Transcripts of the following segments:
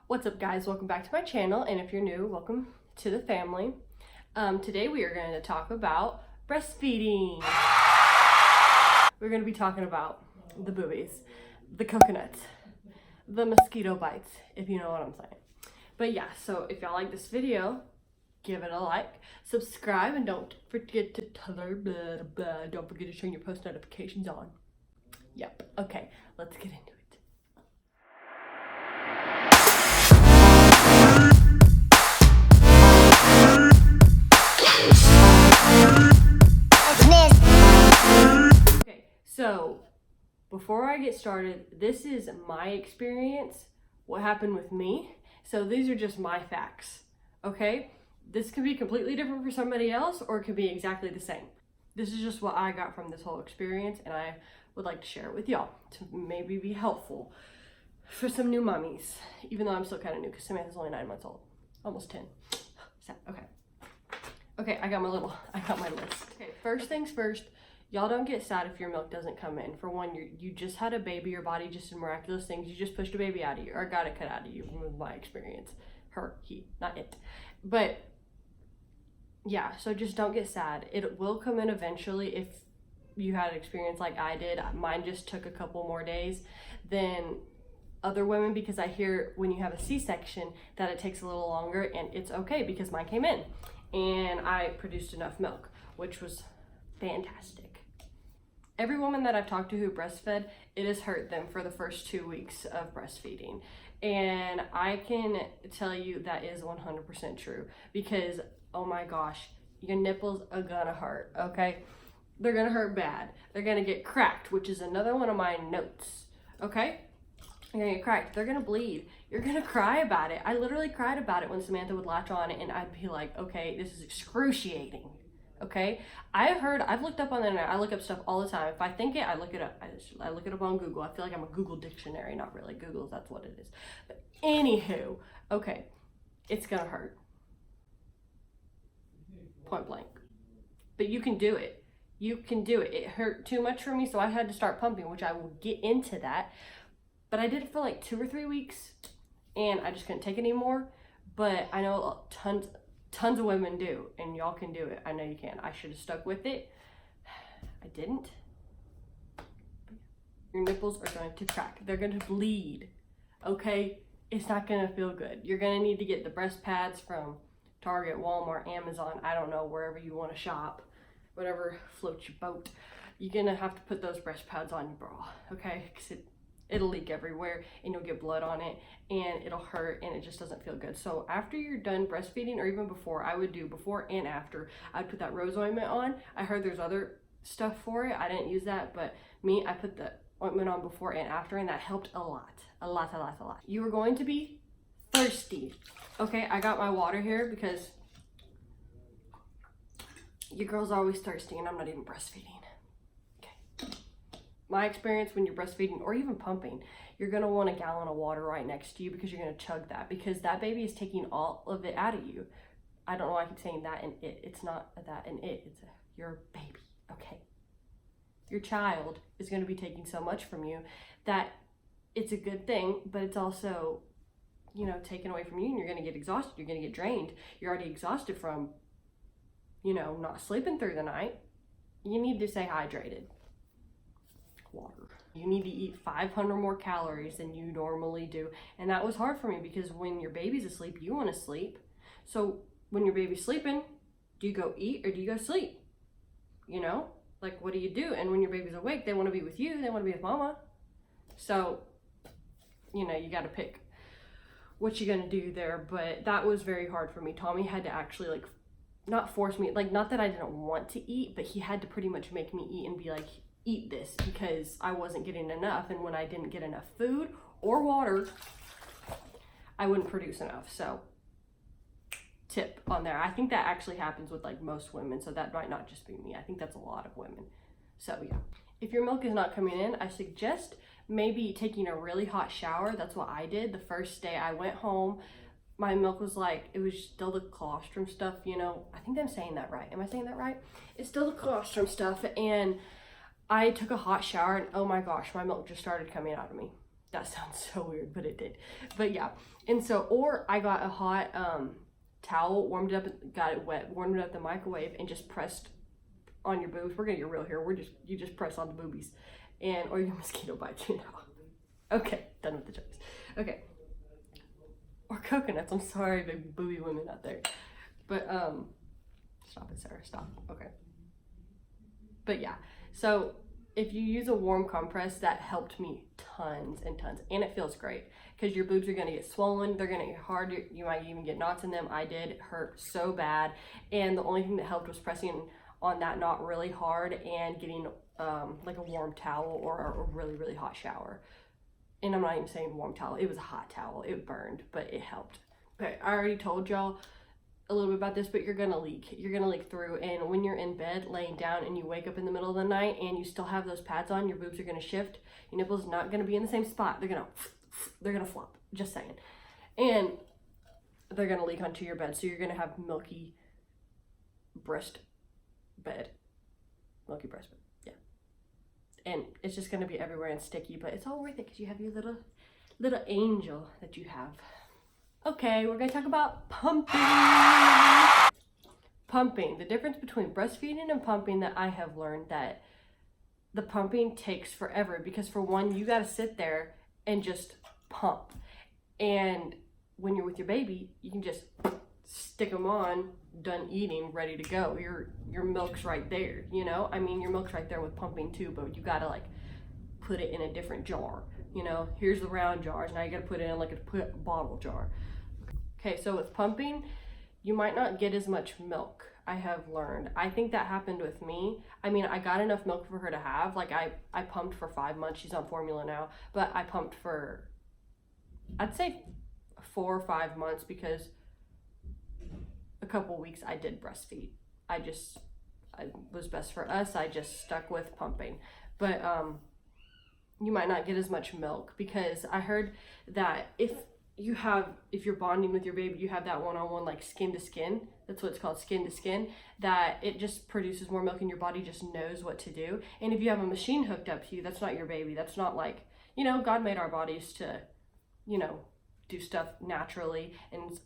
What's up, guys? Welcome back to my channel, and if you're new, welcome to the family. Today we are going to talk about breastfeeding. We're going to be talking about the boobies, the coconuts, the mosquito bites, if you know what I'm saying. But yeah, so if y'all like this video, give it a like, subscribe, and don't forget to don't forget to turn your post notifications on. Yep. Okay, let's get into it. So, before I get started, this is my experience, what happened with me. So these are just my facts, okay? This could be completely different for somebody else, or it could be exactly the same. This is just what I got from this whole experience, and I would like to share it with y'all to maybe be helpful for some new mommies, even though I'm still kind of new because Samantha's only 9 months old, almost 10. Sad. Okay, I got my list. Okay, first things first. Y'all don't get sad if your milk doesn't come in. For one, you just had a baby, your body just did miraculous things. You just pushed a baby out of you, or got it cut out of you, from my experience. Her, he, not it. But yeah, so just don't get sad. It will come in eventually if you had an experience like I did. Mine just took a couple more days than other women, because I hear when you have a C-section that it takes a little longer, and it's okay because mine came in and I produced enough milk, which was fantastic. Every woman that I've talked to who breastfed, it has hurt them for the first 2 weeks of breastfeeding. And I can tell you that is 100% true, because oh my gosh, your nipples are gonna hurt, okay? They're gonna hurt bad. They're gonna get cracked, which is another one of my notes, okay? They're gonna get cracked. They're gonna bleed. You're gonna cry about it. I literally cried about it when Samantha would latch on, and I'd be like, okay, this is excruciating. Okay, I've looked up on the internet. I look up stuff all the time. If I think it, I look it up. I look it up on Google. I feel like I'm a Google dictionary. Not really Google, that's what it is. But anywho, okay, it's gonna hurt. Point blank. But you can do it. You can do it. It hurt too much for me, so I had to start pumping, which I will get into that. But I did it for like 2 or 3 weeks, and I just couldn't take it anymore. But I know tons of women do, and y'all can do it. I know you can. I should have stuck with it. I didn't. Your nipples are going to crack. They're going to bleed. Okay? It's not going to feel good. You're going to need to get the breast pads from Target, Walmart, Amazon. I don't know, wherever you want to shop. Whatever floats your boat. You're going to have to put those breast pads on your bra. Okay? Because it'll leak everywhere, and you'll get blood on it, and it'll hurt, and it just doesn't feel good. So after you're done breastfeeding, or even before, I would do before and after. I'd put that rose ointment on. I heard there's other stuff for it. I didn't use that, but I put the ointment on before and after, and that helped a lot. A lot. You are going to be thirsty. Okay, I got my water here because your girl's always thirsty, and I'm not even breastfeeding. My experience when you're breastfeeding or even pumping, you're going to want a gallon of water right next to you, because you're going to chug that, because that baby is taking all of it out of you. I don't know why I keep saying that and it. It's not that and it. It's your baby, okay? Your child is going to be taking so much from you that it's a good thing, but it's also, taken away from you, and you're going to get exhausted. You're going to get drained. You're already exhausted from, not sleeping through the night. You need to stay hydrated. Water. You need to eat 500 more calories than you normally do, and that was hard for me, because when your baby's asleep, you want to sleep. So when your baby's sleeping, do you go eat or do you go sleep? Like, what do you do? And when your baby's awake, they want to be with you, they want to be with mama. So you got to pick what you're gonna do there. But that was very hard for me. Tommy had to actually not force me, not that I didn't want to eat, but he had to pretty much make me eat and be like, eat this, because I wasn't getting enough, and when I didn't get enough food or water, I wouldn't produce enough. So tip on there. I think that actually happens with most women, so that might not just be me. I think that's a lot of women. So yeah, if your milk is not coming in, I suggest maybe taking a really hot shower. That's what I did the first day I went home. My milk was it was still the colostrum stuff, I think I'm saying that right. Am I saying that right? It's still the colostrum stuff, and I took a hot shower, and oh my gosh, my milk just started coming out of me. That sounds so weird, but it did. But yeah, and so, or I got a hot towel, warmed it up, got it wet, warmed it up in the microwave, and just pressed on your boobs. We're gonna get real here. You just press on the boobies, and or your mosquito bites, you know. Okay, done with the jokes. Okay, or coconuts. I'm sorry, big booby women out there, but stop it, Sarah. Stop. Okay. But yeah, so if you use a warm compress, that helped me tons and tons, and it feels great because your boobs are going to get swollen, they're going to get hard, you might even get knots in them. I did. It hurt so bad, and the only thing that helped was pressing on that knot really hard and getting like a warm towel or a really, really hot shower. And I'm not even saying warm towel, it was a hot towel. It burned, but it helped. Okay, I already told y'all a little bit about this, but you're gonna leak through, and when you're in bed laying down and you wake up in the middle of the night and you still have those pads on, your boobs are gonna shift, your nipples not gonna be in the same spot, they're gonna flop, just saying, and they're gonna leak onto your bed, so you're gonna have milky breast bed, yeah, and it's just gonna be everywhere and sticky, but it's all worth it because you have your little angel that you have. Okay, we're gonna talk about pumping. Pumping, the difference between breastfeeding and pumping, that I have learned that the pumping takes forever because, for one, you gotta sit there and just pump. And when you're with your baby, you can just stick them on, done eating, ready to go. Your milk's right there, you know? I mean, your milk's right there with pumping too, but you gotta like put it in a different jar. You know, here's the round jars, now you gotta put it in like a bottle jar. Okay, so with pumping, you might not get as much milk, I have learned. I think that happened with me. I mean, I got enough milk for her to have. Like, I pumped for 5 months. She's on formula now. But I pumped for, I'd say 4 or 5 months, because a couple weeks I did breastfeed. I was best for us. I just stuck with pumping. But you might not get as much milk, because I heard that if you're bonding with your baby, you have that one-on-one, like skin to skin, that's what it's called, skin to skin, that it just produces more milk and your body just knows what to do. And if you have a machine hooked up to you, that's not your baby. That's not like, you know, God made our bodies to, you know, do stuff naturally, and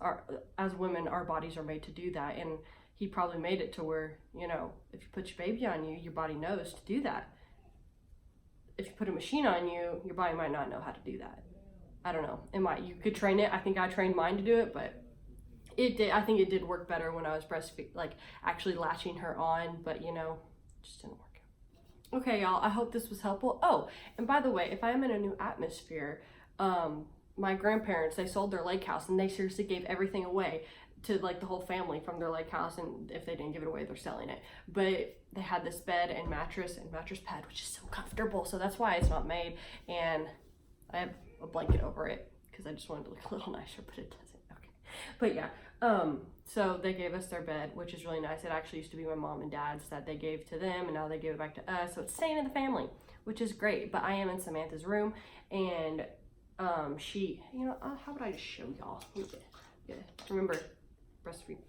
as women, our bodies are made to do that. And he probably made it to where, you know, if you put your baby on you, your body knows to do that. If you put a machine on you, your body might not know how to do that. I don't know. You could train it. I think I trained mine to do it, but I think it did work better when I was breastfeeding, like actually latching her on, but you know, it just didn't work out. Okay, y'all, I hope this was helpful. Oh, and by the way, if I am in a new atmosphere, my grandparents, they sold their lake house, and they seriously gave everything away to like the whole family from their lake house, and if they didn't give it away, they're selling it. But they had this bed and mattress pad, which is so comfortable, so that's why it's not made, and I have a blanket over it because I just wanted to look a little nicer, but it doesn't. Okay, but yeah, so they gave us their bed, which is really nice. It actually used to be my mom and dad's that they gave to them, and now they give it back to us, so it's staying in the family, which is great. But I am in Samantha's room, and she, you know, how would I just show y'all? Yeah, remember, breastfeed.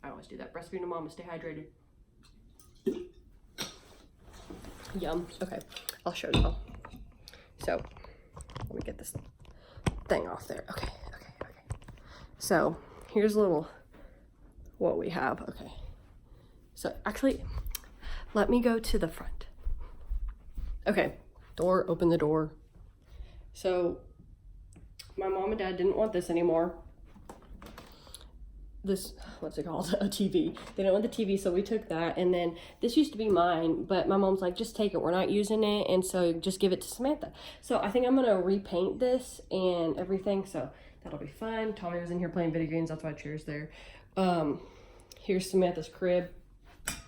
I always do that. Breastfeeding a mama, stay hydrated. Yum. Okay, I'll show y'all. So let me get this thing off there. Okay. So here's a little what we have. Okay, so actually, let me go to the front. Okay, open the door. So my mom and dad didn't want this anymore. This, what's it called? A TV. They didn't want the TV, so we took that. And then this used to be mine, but my mom's like, just take it, we're not using it, and so just give it to Samantha. So I think I'm gonna repaint this and everything, so that'll be fun. Tommy was in here playing video games, that's why chair's there. Here's Samantha's crib,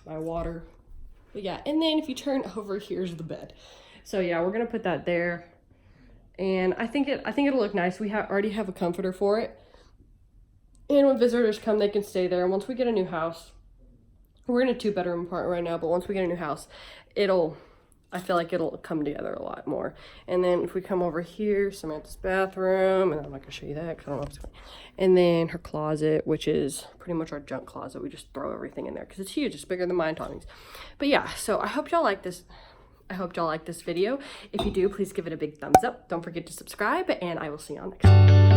my water. But yeah, and then if you turn over, here's the bed. So yeah, we're gonna put that there, and I think it'll look nice. We already have a comforter for it. And when visitors come, they can stay there. And once we get a new house, we're in a 2-bedroom apartment right now, but once we get a new house, I feel like it'll come together a lot more. And then if we come over here, Samantha's bathroom, and I'm not gonna show you that because I don't know if it's going. And then her closet, which is pretty much our junk closet. We just throw everything in there because it's huge. It's bigger than mine, Tommy's. But yeah, so I hope y'all like this I hope y'all like this video. If you do, please give it a big thumbs up. Don't forget to subscribe, and I will see y'all next time.